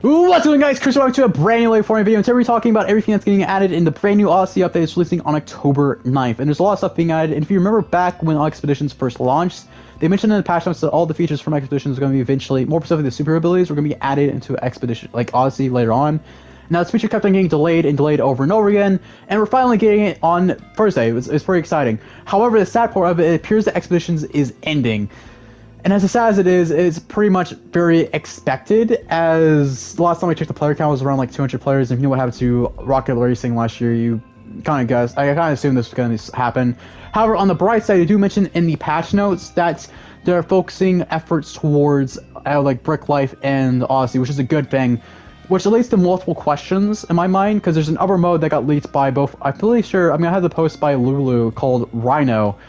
What's going on, guys? Chris, welcome to a brand new Lego Fortnite video, and today we're talking about everything that's getting added in the brand new Odyssey update that's releasing on October 9th. And there's a lot of stuff being added, and if you remember back when Expeditions first launched, they mentioned in the patch notes that all the features from Expeditions are going to be eventually, more specifically the super abilities, were going to be added into Expedition, like Odyssey later on. Now, this feature kept on getting delayed and delayed over and over again, and we're finally getting it on Thursday. It's pretty exciting. However, the sad part of it, it appears that Expeditions is ending. And as sad as it is, it's pretty much very expected, as the last time I checked the player count was around like 200 players, and if you know what happened to Rocket Racing last year, you kind of guessed. I kind of assumed this was going to happen. However, on the bright side, they do mention in the patch notes that they're focusing efforts towards like Brick Life and Odyssey, which is a good thing, which leads to multiple questions in my mind, because there's an other mode that got leaked by both, I'm pretty sure, I mean, I had the post by Lulu called Rhino,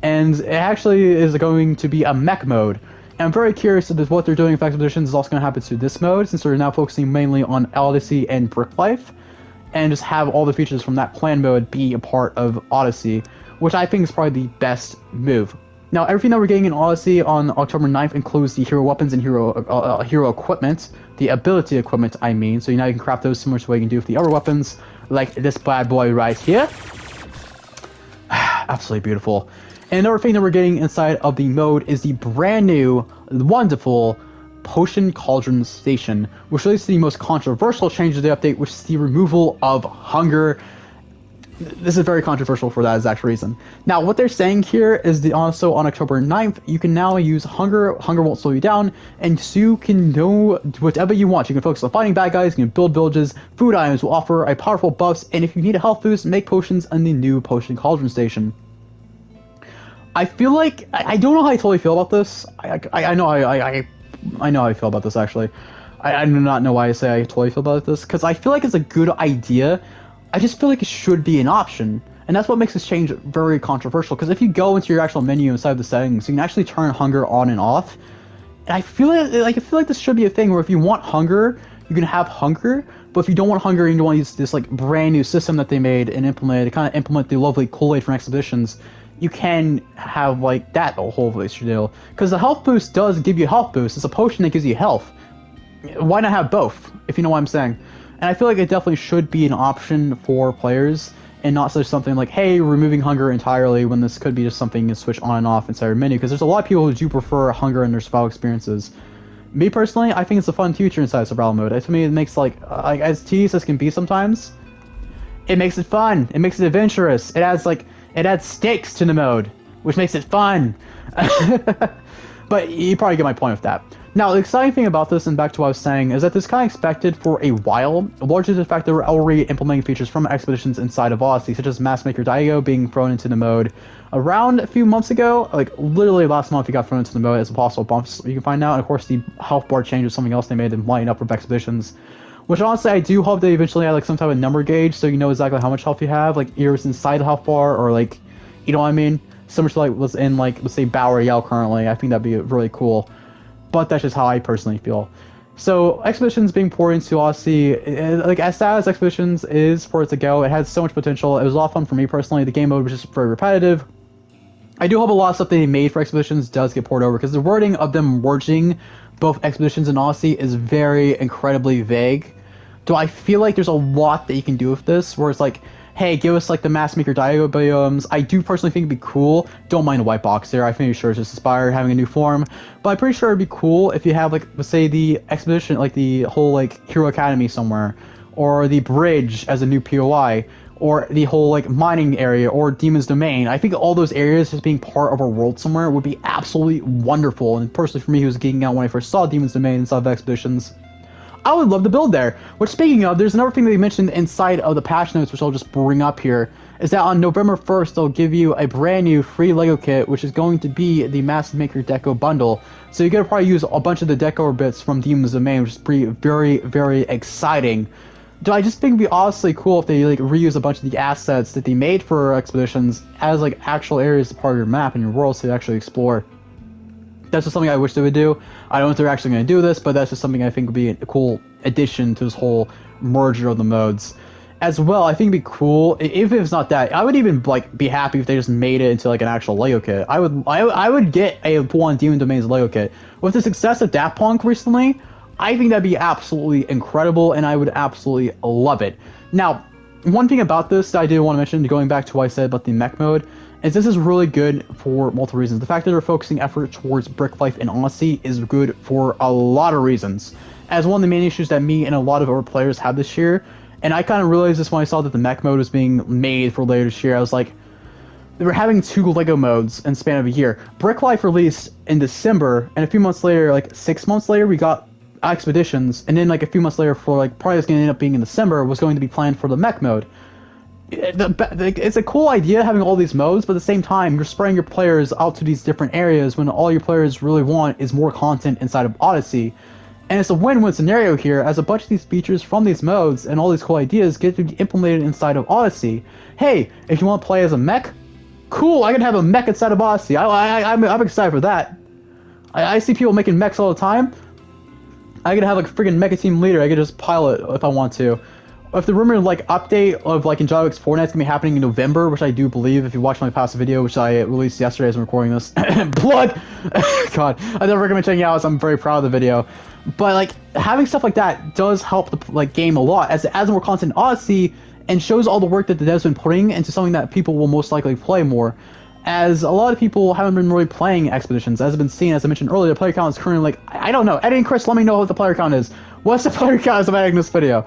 and it actually is going to be a mech mode. And I'm very curious if what they're doing with Expeditions is also going to happen to this mode, since they're now focusing mainly on Odyssey and Brick Life, and just have all the features from that plan mode be a part of Odyssey, which I think is probably the best move. Now, everything that we're getting in Odyssey on October 9th includes the hero weapons and hero equipment, the ability equipment, I mean, so now you can craft those similar to what you can do with the other weapons, like this bad boy right here. Absolutely beautiful. And another thing that we're getting inside of the mode is the brand new, wonderful Potion Cauldron Station, which leads to the most controversial change of the update, which is the removal of hunger. This is very controversial for that exact reason. Now, what they're saying here is that also on October 9th, you can now use hunger. Hunger won't slow you down, and so you can do whatever you want. You can focus on fighting bad guys, you can build villages, food items will offer a powerful buffs, and if you need a health boost, make potions in the new Potion Cauldron Station. I feel like I don't know how I totally feel about this. I know how I feel about this actually. I do not know why I say I totally feel about this, because I feel like it's a good idea. I just feel like it should be an option, and that's what makes this change very controversial. Because if you go into your actual menu inside the settings, you can actually turn hunger on and off. And I feel like this should be a thing where if you want hunger, you can have hunger. But if you don't want hunger and you don't want to use this like brand new system that they made and implemented to kind of implement the lovely Kool-Aid from Expeditions, you can have like that whole deal. Because the health boost does give you a health boost. It's a potion that gives you health. Why not have both, if you know what I'm saying? And I feel like it definitely should be an option for players, and not such something like, hey, removing hunger entirely, when this could be just something you switch on and off inside your menu. Because there's a lot of people who do prefer hunger in their survival experiences. Me personally, I think it's a fun feature inside survival mode. To me, it makes like as tedious as can be sometimes, it makes it fun. It makes it adventurous. It adds stakes to the mode, which makes it fun. But you probably get my point with that. Now, the exciting thing about this, and back to what I was saying, is that this kind of expected for a while, largely the fact that we're already implementing features from Expeditions inside of Odyssey, such as Mass Maker Daigo being thrown into the mode around a few months ago. Like, literally last month, he got thrown into the mode as a possible bumps you can find out. And of course, the health bar change was something else they made and lighten up with Expeditions. Which honestly, I do hope they eventually add like some type of number gauge, so you know exactly how much health you have, like either it's inside the health bar or like, you know what I mean? Similar to like what's in like, let's say Bower Yell currently. I think that'd be really cool. But that's just how I personally feel. So Expeditions being poured into Odyssey, like as sad as Expeditions is for it to go, it has so much potential. It was a lot of fun for me personally. The game mode was just very repetitive. I do hope a lot of stuff they made for Expeditions does get poured over, because the wording of them merging both Expeditions and Odyssey is very incredibly vague. Do I feel like there's a lot that you can do with this, where it's like, hey, give us like the Mass Maker Daigo biomes. I do personally think it'd be cool. Don't mind the white box there. I think sure it's just Inspire having a new form. But I'm pretty sure it'd be cool if you have like, let's say the Expedition, like the whole like Hero Academy somewhere, or the bridge as a new POI, or the whole like mining area, or Demon's Domain. I think all those areas just being part of a world somewhere would be absolutely wonderful. And personally for me, who was geeking out when I first saw Demon's Domain inside of Expeditions, I would love to build there. Which, speaking of, there's another thing they mentioned inside of the patch notes, which I'll just bring up here, is that on November 1st, they'll give you a brand new free Lego kit, which is going to be the Mass Maker Deco bundle. So you're going to probably use a bunch of the deco bits from Demon's Domain, which is very, very exciting. I just think it'd be honestly cool if they like reuse a bunch of the assets that they made for Expeditions as like actual areas as part of your map and your world to actually explore. That's just something I wish they would do. I don't know if they're actually going to do this, but that's just something I think would be a cool addition to this whole merger of the modes. As well, I think it'd be cool, if it's not that, I would even like be happy if they just made it into like an actual Lego kit. I would get a full-on Demon Domains Lego kit. With the success of Daft Punk recently, I think that'd be absolutely incredible, and I would absolutely love it. Now, one thing about this that I did want to mention, going back to what I said about the mech mode, is this is really good for multiple reasons. The fact that they're focusing effort towards Brick Life and Odyssey is good for a lot of reasons. As one of the main issues that me and a lot of our players had this year, and I kind of realized this when I saw that the mech mode was being made for later this year, I was like, they were having 2 Lego modes in the span of a year. Brick Life released in December, and a few months later, like 6 months later, we got Expeditions, and then like a few months later, for like probably it's going to end up being in December, was going to be planned for the mech mode. It's a cool idea having all these modes, but at the same time, you're spreading your players out to these different areas when all your players really want is more content inside of Odyssey. And it's a win-win scenario here, as a bunch of these features from these modes and all these cool ideas get to be implemented inside of Odyssey. Hey, if you want to play as a mech, cool, I can have a mech inside of Odyssey. I'm excited for that. I see people making mechs all the time. I could have like a freaking mecha team leader. I could just pilot if I want to. If the rumored like update of like Lego Fortnite is gonna be happening in November, which I do believe, if you watch my past video, which I released yesterday as I'm recording this, plug. God, I never recommend checking it out, as I'm very proud of the video. But like having stuff like that does help the like game a lot, as it adds more content in Odyssey and shows all the work that the devs been putting into something that people will most likely play more. As a lot of people haven't been really playing Expeditions, as has been seen, as I mentioned earlier, the player count is currently like, I don't know. Eddie and Chris, let me know what the player count is. What's the player count as I'm editing this video?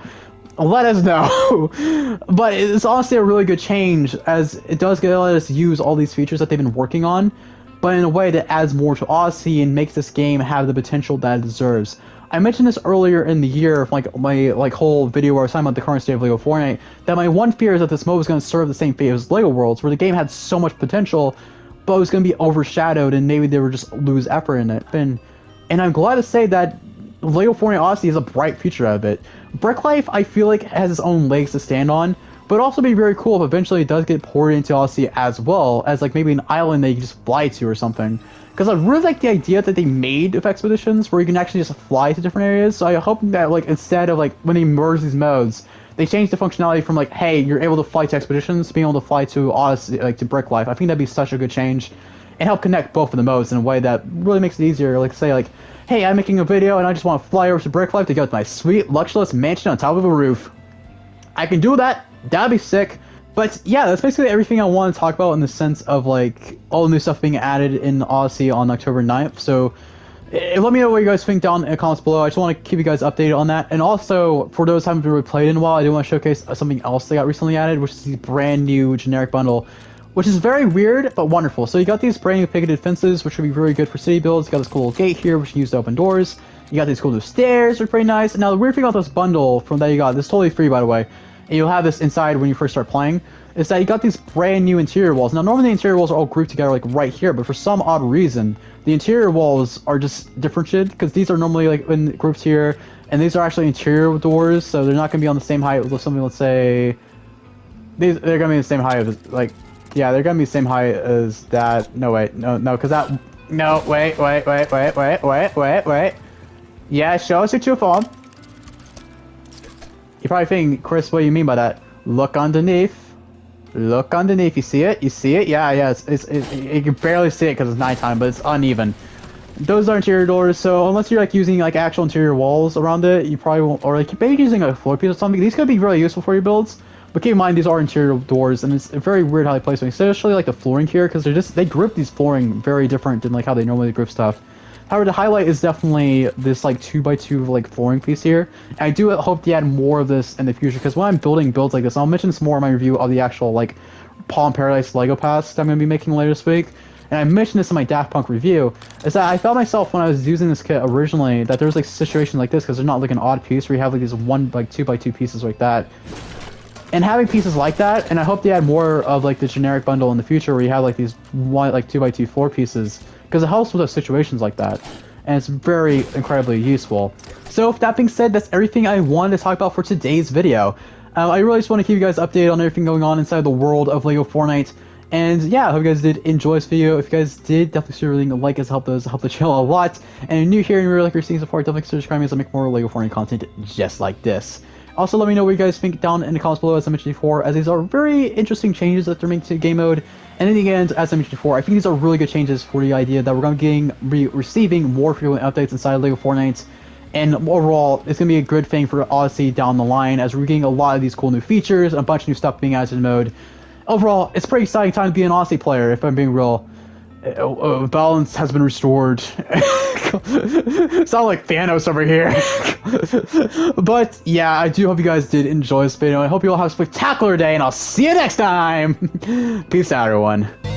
Let us know. But it's honestly a really good change, as it does let us use all these features that they've been working on, but in a way that adds more to Odyssey and makes this game have the potential that it deserves. I mentioned this earlier in the year, like my whole video where I was talking about the current state of Lego Fortnite, that my one fear is that this mode was going to serve the same fate as Lego Worlds, where the game had so much potential, but it was going to be overshadowed, and maybe they would just lose effort in it. And I'm glad to say that Lego Fortnite Odyssey is a bright future out of it. Brick Life, I feel like, has its own legs to stand on, but also be very cool if eventually it does get ported into Odyssey, as well as like maybe an island that you can just fly to or something. Because I really like the idea that they made of Expeditions, where you can actually just fly to different areas. So I hope that like instead of like when they merge these modes, they change the functionality from like, hey, you're able to fly to Expeditions to being able to fly to Odyssey, like to Brick Life. I think that'd be such a good change, and help connect both of the modes in a way that really makes it easier. Like say like, hey, I'm making a video and I just want to fly over to Brick Life to go to my sweet luxurious mansion on top of a roof. I can do that. That'd be sick. But yeah, that's basically everything I want to talk about in the sense of like all the new stuff being added in Odyssey on October 9th. So let me know what you guys think down in the comments below. I just want to keep you guys updated on that. And also, for those who haven't really played in a while, I do want to showcase something else that got recently added, which is the brand new generic bundle, which is very weird but wonderful. So you got these brand new picketed fences, which would be really good for city builds. You got this cool little gate here, which you can use to open doors. You got these cool new stairs, which are pretty nice. And now the weird thing about this bundle from that you got, this is totally free by the way, and you'll have this inside when you first start playing, is that you got these brand new interior walls. Now normally the interior walls are all grouped together like right here, but for some odd reason, the interior walls are just differentiated, because these are normally like in groups here, and these are actually interior doors, so they're not going to be on the same height with something, let's say, they're going to be the same height as, like, yeah, they're going to be the same height as that. No, wait, no, because that, no, wait. Yeah, show us your true form. You're probably thinking, Chris, what do you mean by that? Look underneath. Look underneath. You see it? You see it? Yeah, you can barely see it because it's nighttime, but it's uneven. Those are interior doors, so unless you're like using like actual interior walls around it, you probably won't, or like maybe using a floor piece or something. These could be really useful for your builds, but keep in mind these are interior doors, and it's very weird how they place them, especially like the flooring here, because they group these flooring very different than like how they normally group stuff. However, the highlight is definitely this like 2x2 like flooring piece here. And I do hope to add more of this in the future, because when I'm building builds like this, I'll mention this more in my review of the actual like Palm Paradise Lego pass that I'm going to be making later this week. And I mentioned this in my Daft Punk review, is that I found myself when I was using this kit originally that there's like situations like this, because they're not like an odd piece where you have like these 2x2 pieces like that. And having pieces like that, and I hope they add more of like the generic bundle in the future where you have like these 2x2 floor pieces, because it helps with those situations like that, and it's very incredibly useful. So with that being said, that's everything I wanted to talk about for today's video. I really just want to keep you guys updated on everything going on inside the world of Lego Fortnite. And yeah, I hope you guys did enjoy this video. If you guys did, definitely consider leaving a like, as help the channel a lot. And if you're new here and you really like your seeing so far, definitely consider subscribing as I make more Lego Fortnite content just like this. Also, let me know what you guys think down in the comments below, as I mentioned before, as these are very interesting changes that they're making to game mode. And in the end, as I mentioned before, I think these are really good changes for the idea that we're going to be receiving more frequent updates inside Lego Fortnite. And overall, it's going to be a good thing for Odyssey down the line, as we're getting a lot of these cool new features, a bunch of new stuff being added to the mode. Overall, it's a pretty exciting time to be an Odyssey player, if I'm being real. Balance has been restored. Sound like Thanos over here. But yeah, I do hope you guys did enjoy this video. I hope you all have a spectacular day, and I'll see you next time. Peace out, everyone.